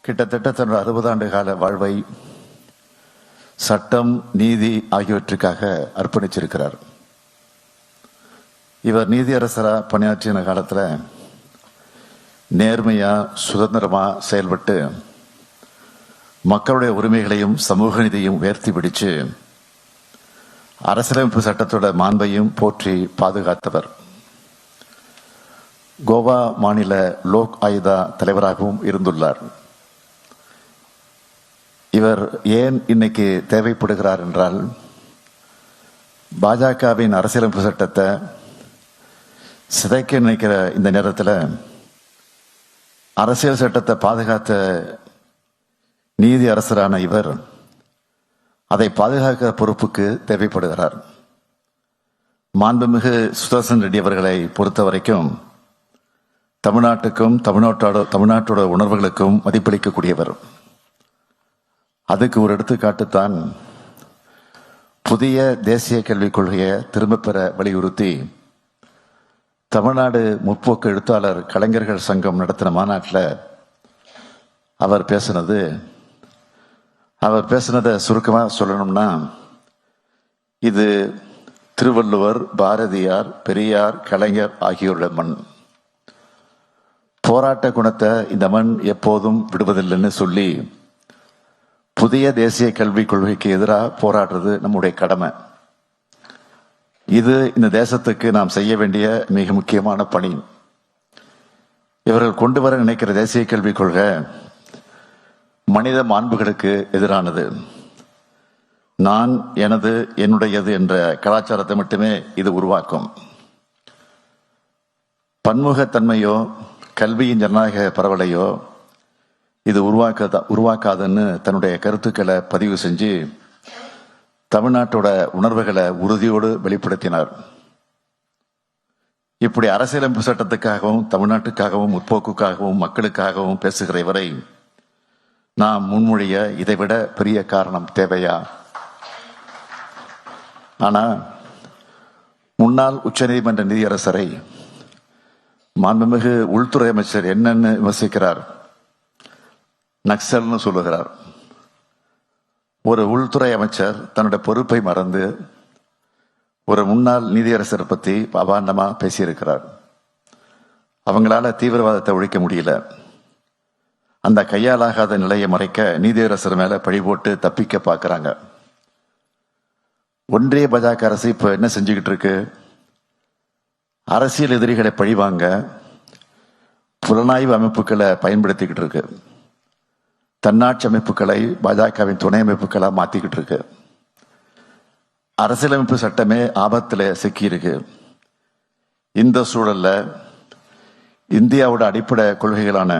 கிட்டத்தட்ட தன்னுடைய 60 ஆண்டு கால வாழ்வை சட்டம், நீதி ஆகியவற்றுக்காக அர்ப்பணிச்சிருக்கிறார். இவர் நீதியரசரா பணியாற்றின காலத்தில் நேர்மையா, சுதந்திரமா செயல்பட்டு மக்களுடைய உரிமைகளையும் சமூக நீதியும் உயர்த்தி பிடிச்சு அரசியலமைப்பு சட்டத்தோட மாண்பையும் போற்றி பாதுகாத்தவர். கோவா மாநில லோக் ஆயுதா தலைவராகவும் இருந்துள்ளார். இவர் ஏன் இன்னைக்கு தேவைப்படுகிறார் என்றால், பாஜகவின் அரசியலமைப்பு சட்டத்தை சிதைக்க நினைக்கிற இந்த நேரத்தில் அரசியல் சட்டத்தை பாதுகாத்த நீதி அரசரான இவர் அதை பாதுகாக்க பொறுப்புக்கு தேவைப்படுகிறார். மாண்புமிகு சுதர்சன் ரெட்டி அவர்களை பொறுத்த வரைக்கும் தமிழ்நாட்டுக்கும் தமிழ்நாட்டோட உணர்வுகளுக்கும் மதிப்பளிக்கக்கூடியவர். அதுக்கு ஒரு எடுத்துக்காட்டுத்தான் புதிய தேசிய கல்விக் கொள்கையை திரும்ப பெற வலியுறுத்தி தமிழ்நாடு முற்போக்கு எழுத்தாளர் கலைஞர்கள் சங்கம் நடத்தின மாநாட்டில் அவர் பேசினதை சுருக்கமாக சொல்லணும்னா, இது திருவள்ளுவர், பாரதியார், பெரியார், கலைஞர் ஆகியோருடைய மண். போராட்ட குணத்தை இந்த மண் எப்போதும் விடுவதில்லைன்னு சொல்லி புதிய தேசிய கல்விக் கொள்கைக்கு எதிராக போராடுறது நம்முடைய கடமை. இது இந்த தேசத்துக்கு நாம் செய்ய வேண்டிய மிக முக்கியமான பணி. இவர்கள் கொண்டு வர நினைக்கிற தேசிய கல்விக் கொள்கை மனித மாண்புகளுக்கு எதிரானது. நான், எனது, என்னுடையது என்ற கலாச்சாரத்தை மட்டுமே இது உருவாக்கும். பன்முகத்தன்மையோ கல்வியின் ஜனநாயக பரவலையோ இது உருவாக்காதுன்னு தன்னுடைய கருத்துக்களை பதிவு செஞ்சு தமிழ்நாட்டோட உணர்வுகளை உறுதியோடு வெளிப்படுத்தினார். இப்படி அரசியலமைப்பு சட்டத்துக்காகவும் தமிழ்நாட்டுக்காகவும் முற்போக்குக்காகவும் மக்களுக்காகவும் பேசுகிற இவரை நாம் முன்மொழிய இதைவிட பெரிய காரணம் தேவையா? ஆனா முன்னாள் உச்சநீதிமன்ற நீதியரசரை மாண்புமிகு உள்துறை அமைச்சர் என்னன்னு விமர்சிக்கிறார், நக்சல்னு சொல்லுகிறார். ஒரு உள்துறை அமைச்சர் தன்னுடைய பொறுப்பை மறந்து ஒரு முன்னாள் நீதியரசரை பற்றி அபாண்டமா பேசியிருக்கிறார். அவங்களால தீவிரவாதத்தை ஒழிக்க முடியல. அந்த கையாலாகாத நிலையை மறைக்க நீதியரசர் மேல பழி போட்டு தப்பிக்க பார்க்கிறாங்க. ஒன்றிய பாஜக அரசு இப்ப என்ன செஞ்சுக்கிட்டு இருக்கு? அரசியல் எதிரிகளை பழிவாங்க புலனாய்வு அமைப்புகளை பயன்படுத்திக்கிட்டு இருக்கு. தன்னாட்சி அமைப்புகளை பாஜகவின் துணை அமைப்புகளை மாத்திக்கிட்டு இருக்கு. அரசியலமைப்பு சட்டமே ஆபத்தில் சிக்கியிருக்கு. இந்த சூழல்ல இந்தியாவோட அடிப்படை கொள்கைகளான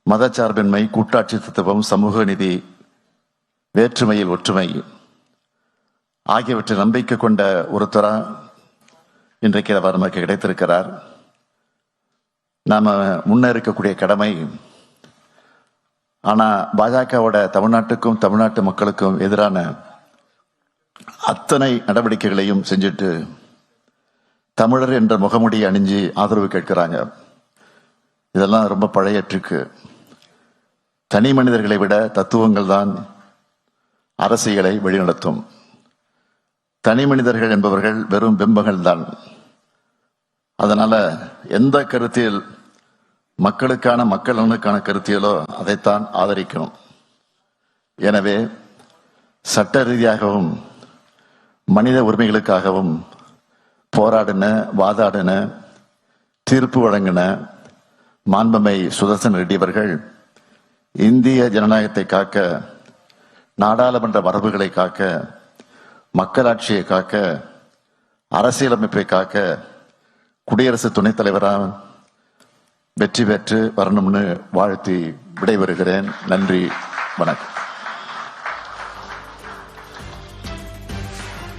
மதச்சார்பின்மை, கூட்டாட்சி தத்துவம், சமூக நீதி, வேற்றுமையில் ஒற்றுமை ஆகியவற்றை நம்பிக்கை கொண்ட ஒருத்தரா இன்றைக்கு அவர் நமக்கு கிடைத்திருக்கிறார். நாம முன்னேறிக்கக்கூடிய கடமை. ஆனா பாஜகவோட தமிழ்நாட்டுக்கும் தமிழ்நாட்டு மக்களுக்கும் எதிரான அத்தனை நடவடிக்கைகளையும் செஞ்சுட்டு தமிழர் என்ற முகமுடியை அணிஞ்சு ஆதரவு கேட்கிறாங்க. இதெல்லாம் ரொம்ப பழைய ட்ரிக்கு. தனி மனிதர்களை விட தத்துவங்கள் தான் அரசியலை வழிநடத்தும். தனி மனிதர்கள் என்பவர்கள் வெறும் பிம்பங்கள் தான். அதனால எந்த கருத்தியல் மக்களுக்கான மக்கள் நலனுக்கான கருத்தியலோ அதைத்தான் ஆதரிக்கணும். எனவே சட்ட ரீதியாகவும் மனித உரிமைகளுக்காகவும் போராடின, வாதாடின, தீர்ப்பு வழங்கின மாண்புமை சுதர்சன் ரெட்டி அவர்கள் இந்திய ஜனநாயகத்தை காக்க, நாடாளுமன்ற மரபுகளை காக்க, மக்களாட்சியை காக்க, அரசியலமைப்பை காக்க குடியரசு துணைத் தலைவராக வெற்றி பெற்று வரணும்னு வாழ்த்தி விடைபெறுகிறேன். நன்றி, வணக்கம்.